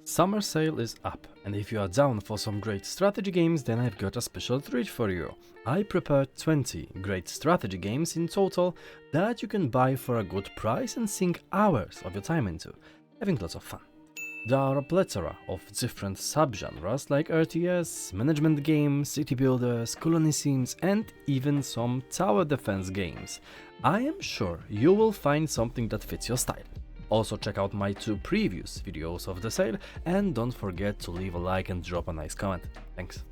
Summer sale is up, and if you are down for some great strategy games, then I've got a special treat for you. I prepared 20 great strategy games in total that you can buy for a good price and sink hours of your time into, having lots of fun. There are a plethora of different subgenres like RTS, management games, city builders, colony sims, and even some tower defense games. I am sure you will find something that fits your style. Also check out my 2 previous videos of the sale, and don't forget to leave a like and drop a nice comment. Thanks.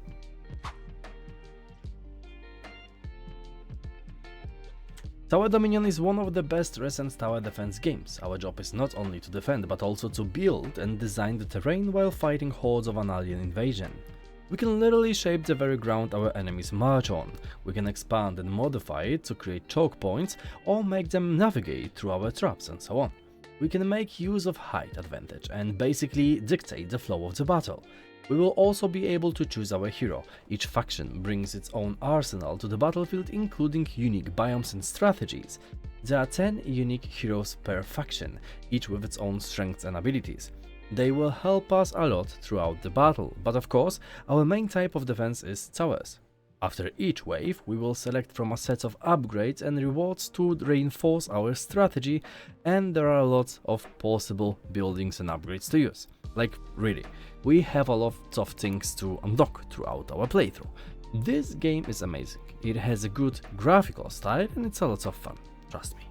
Tower Dominion is one of the best recent tower defense games. Our job is not only to defend, but also to build and design the terrain while fighting hordes of an alien invasion. We can literally shape the very ground our enemies march on. We can expand and modify it to create choke points or make them navigate through our traps and so on. We can make use of height advantage and basically dictate the flow of the battle. We will also be able to choose our hero. Each faction brings its own arsenal to the battlefield, including unique biomes and strategies. There are 10 unique heroes per faction, each with its own strengths and abilities. They will help us a lot throughout the battle, but of course, our main type of defense is towers. After each wave, we will select from a set of upgrades and rewards to reinforce our strategy, and there are lots of possible buildings and upgrades to use. Like, really, we have a lot of things to unlock throughout our playthrough. This game is amazing, it has a good graphical style and it's a lot of fun, trust me.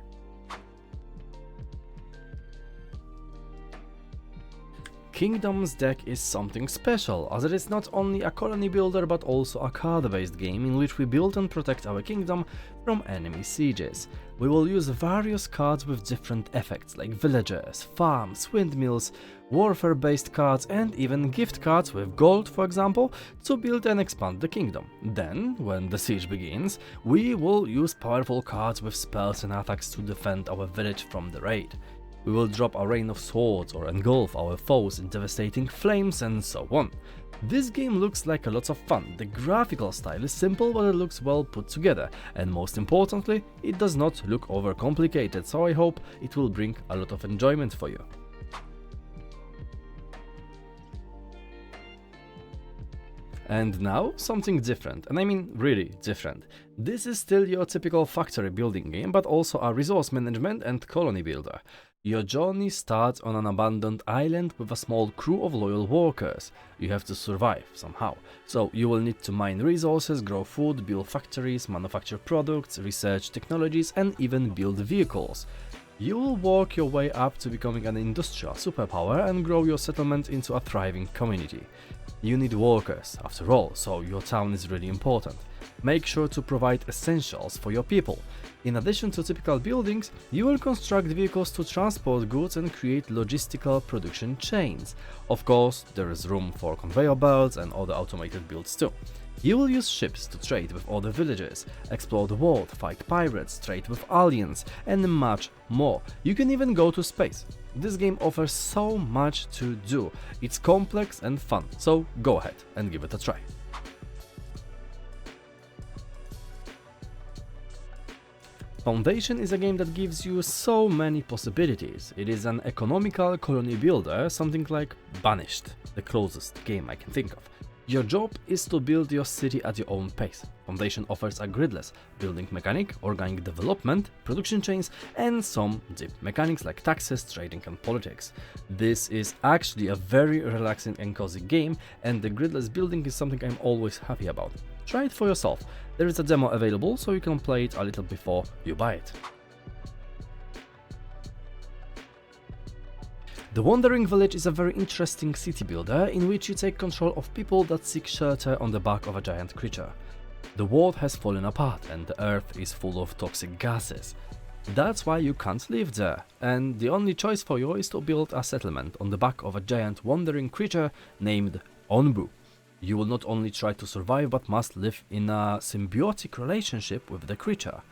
Kingdoms deck is something special, as it is not only a colony builder but also a card-based game in which we build and protect our kingdom from enemy sieges. We will use various cards with different effects like villagers, farms, windmills, warfare-based cards and even gift cards with gold, for example, to build and expand the kingdom. Then, when the siege begins, we will use powerful cards with spells and attacks to defend our village from the raid. We will drop a rain of swords or engulf our foes in devastating flames and so on. This game looks like a lot of fun. The graphical style is simple, but it looks well put together, and most importantly, it does not look overcomplicated, so I hope it will bring a lot of enjoyment for you. And now, something different, and I mean really different. This is still your typical factory building game, but also a resource management and colony builder. Your journey starts on an abandoned island with a small crew of loyal workers. You have to survive somehow, so you will need to mine resources, grow food, build factories, manufacture products, research technologies, and even build vehicles. You will work your way up to becoming an industrial superpower and grow your settlement into a thriving community. You need workers, after all, so your town is really important. Make sure to provide essentials for your people. In addition to typical buildings, you will construct vehicles to transport goods and create logistical production chains. Of course, there is room for conveyor belts and other automated builds too. You will use ships to trade with other villages, explore the world, fight pirates, trade with aliens, and much more. You can even go to space. This game offers so much to do. It's complex and fun, so go ahead and give it a try. Foundation is a game that gives you so many possibilities. It is an economical colony builder, something like Banished, the closest game I can think of. Your job is to build your city at your own pace. Foundation offers a gridless building mechanic, organic development, production chains, and some deep mechanics like taxes, trading, and politics. This is actually a very relaxing and cozy game, and the gridless building is something I'm always happy about. Try it for yourself. There is a demo available, so you can play it a little before you buy it. The Wandering Village is a very interesting city builder in which you take control of people that seek shelter on the back of a giant creature. The world has fallen apart and the earth is full of toxic gases. That's why you can't live there, and the only choice for you is to build a settlement on the back of a giant wandering creature named Onbu. You will not only try to survive but must live in a symbiotic relationship with the creature.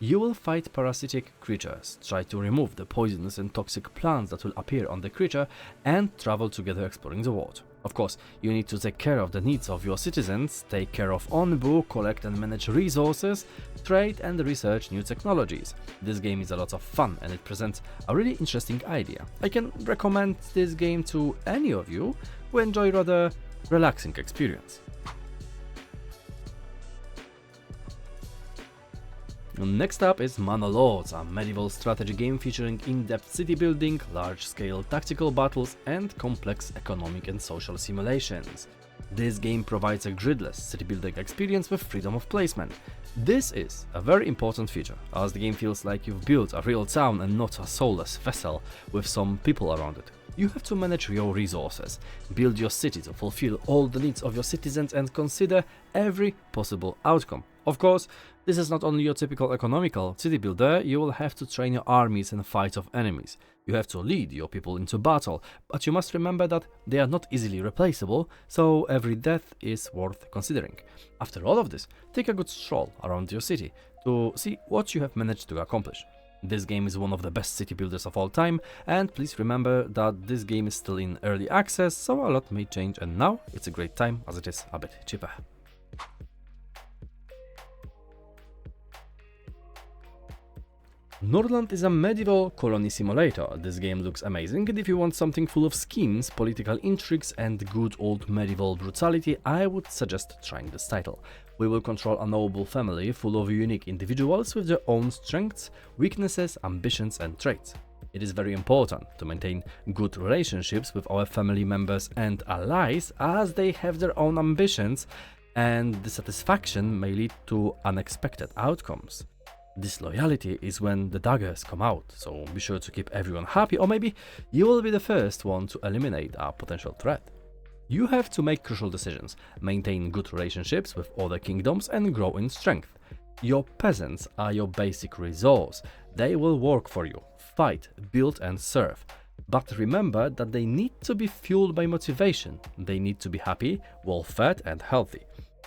You will fight parasitic creatures, try to remove the poisonous and toxic plants that will appear on the creature, and travel together exploring the world. Of course, you need to take care of the needs of your citizens, take care of on-book, collect and manage resources, trade and research new technologies. This game is a lot of fun and it presents a really interesting idea. I can recommend this game to any of you who enjoy rather relaxing experience. Next up is Manor Lords, a medieval strategy game featuring in-depth city building, large-scale tactical battles, and complex economic and social simulations. This game provides a gridless city-building experience with freedom of placement. This is a very important feature, as the game feels like you've built a real town and not a soulless vessel with some people around it. You have to manage your resources, build your city to fulfill all the needs of your citizens and consider every possible outcome. Of course, this is not only your typical economical city builder, you will have to train your armies and fight off enemies. You have to lead your people into battle, but you must remember that they are not easily replaceable, so every death is worth considering. After all of this, take a good stroll around your city to see what you have managed to accomplish. This game is one of the best city builders of all time, and please remember that this game is still in early access, so a lot may change, and now it's a great time as it is a bit cheaper. Norland is a medieval colony simulator. This game looks amazing, and if you want something full of schemes, political intrigues and good old medieval brutality, I would suggest trying this title. We will control a noble family full of unique individuals with their own strengths, weaknesses, ambitions and traits. It is very important to maintain good relationships with our family members and allies, as they have their own ambitions and dissatisfaction may lead to unexpected outcomes. Disloyalty is when the daggers come out, so be sure to keep everyone happy, or maybe you will be the first one to eliminate a potential threat. You have to make crucial decisions, maintain good relationships with other kingdoms and grow in strength. Your peasants are your basic resource. They will work for you, fight, build and serve. But remember that they need to be fueled by motivation. They need to be happy, well-fed and healthy.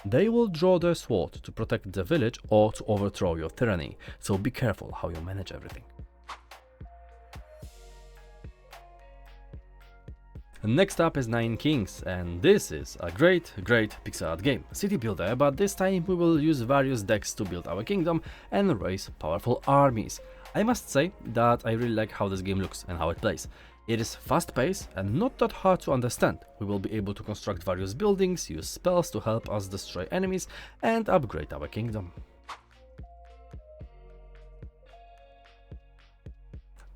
They will draw their sword to protect the village or to overthrow your tyranny, so be careful how you manage everything. Next up is Nine Kings, and this is a great pixel art game, city builder, but this time we will use various decks to build our kingdom and raise powerful armies. I must say that I really like how this game looks and how it plays. It is fast-paced and not that hard to understand. We will be able to construct various buildings, use spells to help us destroy enemies, and upgrade our kingdom.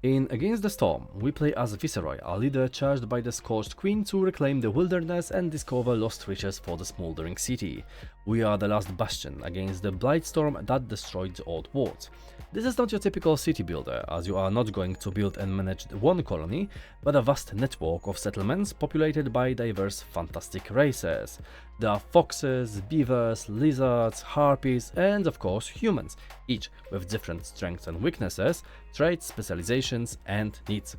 In Against the Storm, we play as Viceroy, a leader charged by the Scorched Queen to reclaim the wilderness and discover lost riches for the smoldering city. We are the last bastion against the Blightstorm that destroyed the old wards. This is not your typical city builder, as you are not going to build and manage one colony, but a vast network of settlements populated by diverse fantastic races. There are foxes, beavers, lizards, harpies, and of course humans, each with different strengths and weaknesses, traits, specializations, and needs.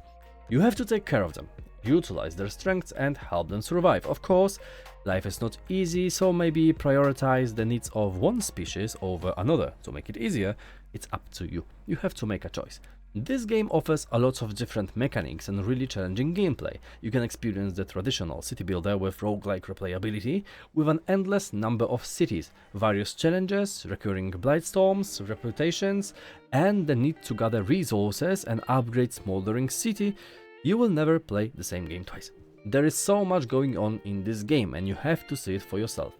You have to take care of them, utilize their strengths and help them survive. Of course, life is not easy, so maybe prioritize the needs of one species over another. To make it easier, it's up to you. You have to make a choice. This game offers a lot of different mechanics and really challenging gameplay. You can experience the traditional city builder with roguelike replayability, with an endless number of cities, various challenges, recurring blightstorms, reputations, and the need to gather resources and upgrade smoldering city. You will never play the same game twice. There is so much going on in this game and you have to see it for yourself.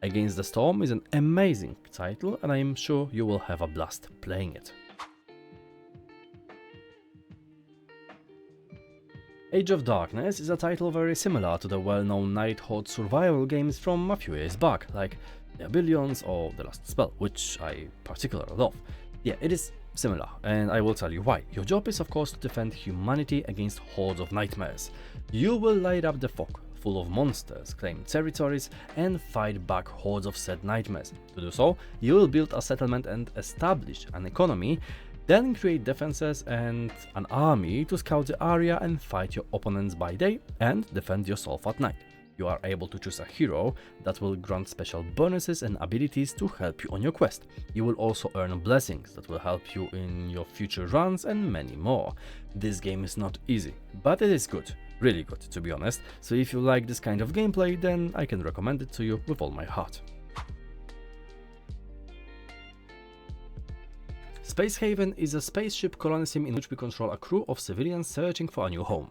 Against the Storm is an amazing title and I am sure you will have a blast playing it. Age of Darkness is a title very similar to the well-known knighthood survival games from a few years back, like The Billions or The Last Spell, which I particularly love. Yeah, it is similar, and I will tell you why. Your job is of course to defend humanity against hordes of nightmares. You will light up the fog full of monsters, claim territories, and fight back hordes of said nightmares. To do so, you will build a settlement and establish an economy, then create defenses and an army to scout the area and fight your opponents by day and defend yourself at night. You are able to choose a hero that will grant special bonuses and abilities to help you on your quest. You will also earn blessings that will help you in your future runs and many more. This game is not easy, but it is good. really good, to be honest, so if you like this kind of gameplay, then I can recommend it to you with all my heart. Space Haven is a spaceship colony sim in which we control a crew of civilians searching for a new home.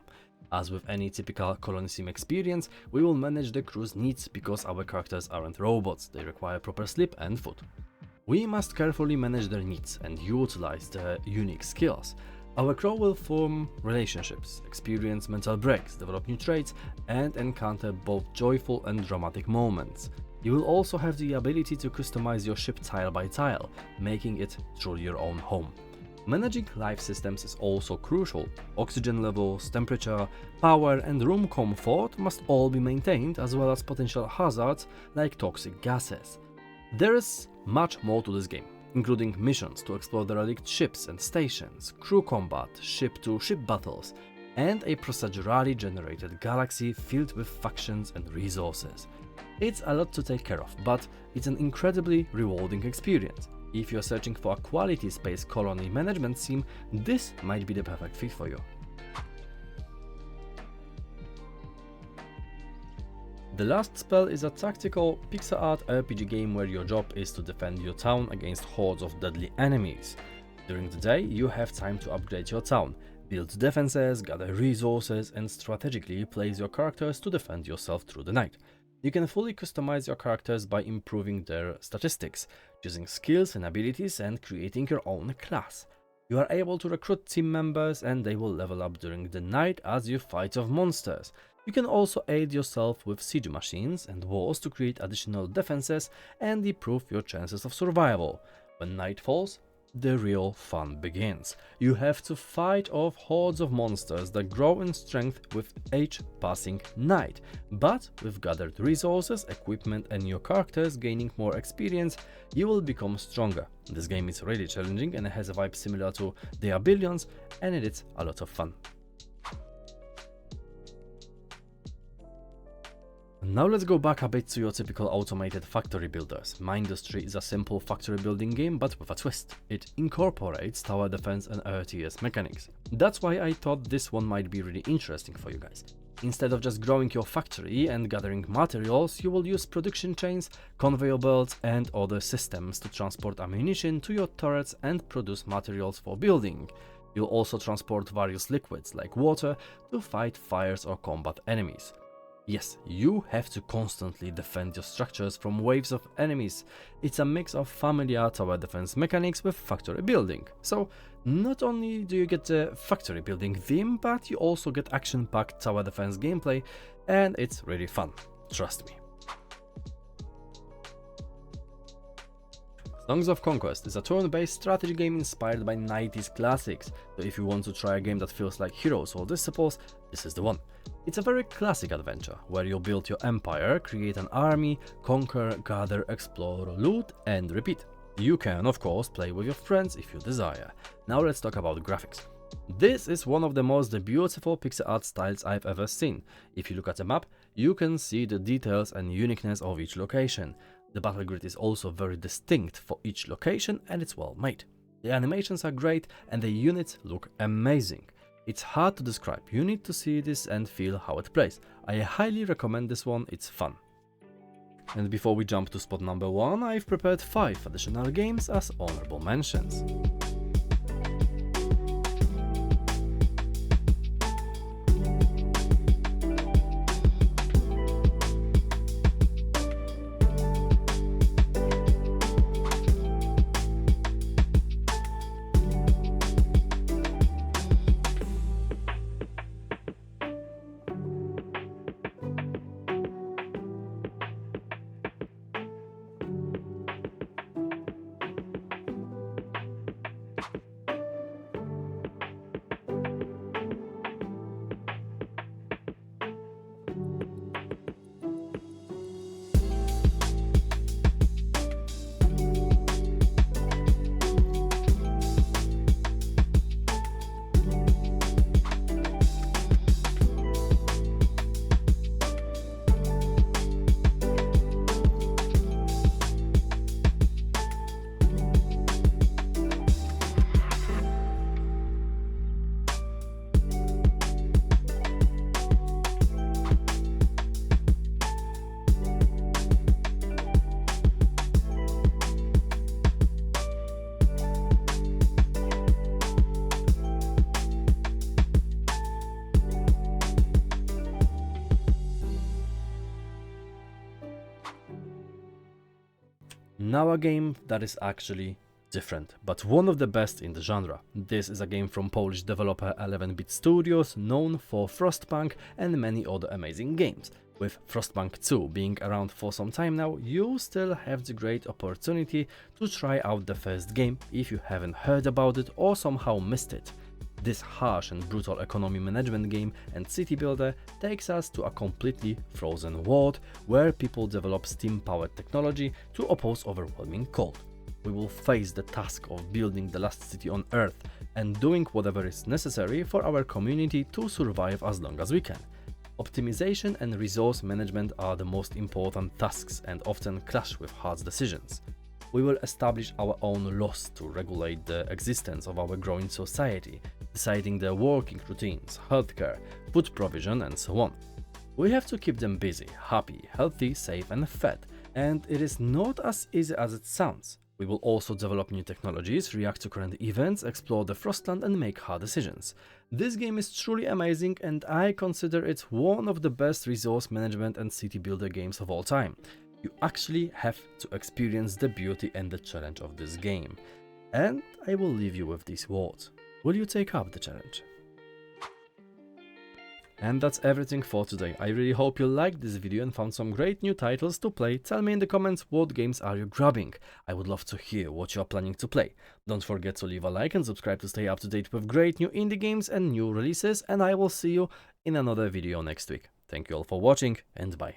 As with any typical colony sim experience, we will manage the crew's needs because our characters aren't robots, they require proper sleep and food. We must carefully manage their needs and utilize their unique skills. Our crew will form relationships, experience mental breaks, develop new traits, and encounter both joyful and dramatic moments. You will also have the ability to customize your ship tile by tile, making it truly your own home. Managing life systems is also crucial. Oxygen levels, temperature, power, and room comfort must all be maintained, as well as potential hazards like toxic gases. There is much more to this game, including missions to explore the relict ships and stations, crew combat, ship-to-ship battles, and a procedurally generated galaxy filled with factions and resources. It's a lot to take care of, but it's an incredibly rewarding experience. If you're searching for a quality space colony management sim, this might be the perfect fit for you. The Last Spell is a tactical pixel art RPG game where your job is to defend your town against hordes of deadly enemies. During the day, you have time to upgrade your town, build defenses, gather resources, and strategically place your characters to defend yourself through the night. You can fully customize your characters by improving their statistics, choosing skills and abilities, and creating your own class. You are able to recruit team members and they will level up during the night as you fight off monsters. You can also aid yourself with siege machines and walls to create additional defenses and improve your chances of survival. When night falls, the real fun begins. You have to fight off hordes of monsters that grow in strength with each passing night. But with gathered resources, equipment, and your characters gaining more experience, you will become stronger. This game is really challenging and has a vibe similar to There Are Billions, and it is a lot of fun. Now let's go back a bit to your typical automated factory builders. Mindustry is a simple factory building game but with a twist. It incorporates tower defense and RTS mechanics. That's why I thought this one might be really interesting for you guys. Instead of just growing your factory and gathering materials, you will use production chains, conveyor belts, and other systems to transport ammunition to your turrets and produce materials for building. You'll also transport various liquids like water to fight fires or combat enemies. Yes, you have to constantly defend your structures from waves of enemies. It's a mix of familiar tower defense mechanics with factory building. So, not only do you get the factory building theme, but you also get action-packed tower defense gameplay, and it's really fun, trust me. Songs of Conquest is a turn-based strategy game inspired by 90s classics, so if you want to try a game that feels like Heroes or Disciples, this is the one. It's a very classic adventure, where you build your empire, create an army, conquer, gather, explore, loot, and repeat. You can, of course, play with your friends if you desire. Now let's talk about graphics. This is one of the most beautiful pixel art styles I've ever seen. If you look at the map, you can see the details and uniqueness of each location. The battle grid is also very distinct for each location and it's well made. The animations are great and the units look amazing. It's hard to describe, you need to see this and feel how it plays. I highly recommend this one, it's fun. And before we jump to spot number 1, I've prepared 5 additional games as honorable mentions. Now a game that is actually different, but one of the best in the genre. This is a game from Polish developer 11-Bit Studios, known for Frostpunk and many other amazing games. With Frostpunk 2 being around for some time now, you still have the great opportunity to try out the first game if you haven't heard about it or somehow missed it. This harsh and brutal economy management game and city builder takes us to a completely frozen world where people develop steam-powered technology to oppose overwhelming cold. We will face the task of building the last city on Earth and doing whatever is necessary for our community to survive as long as we can. Optimization and resource management are the most important tasks and often clash with hard decisions. We will establish our own laws to regulate the existence of our growing society, deciding their working routines, healthcare, food provision, and so on. We have to keep them busy, happy, healthy, safe, and fed, and it is not as easy as it sounds. We will also develop new technologies, react to current events, explore the Frostland, and make hard decisions. This game is truly amazing, and I consider it one of the best resource management and city builder games of all time. You actually have to experience the beauty and the challenge of this game. And I will leave you with these words. Will you take up the challenge? And that's everything for today. I really hope you liked this video and found some great new titles to play. Tell me in the comments what games are you grabbing. I would love to hear what you are planning to play. Don't forget to leave a like and subscribe to stay up to date with great new indie games and new releases, and I will see you in another video next week. Thank you all for watching, and bye.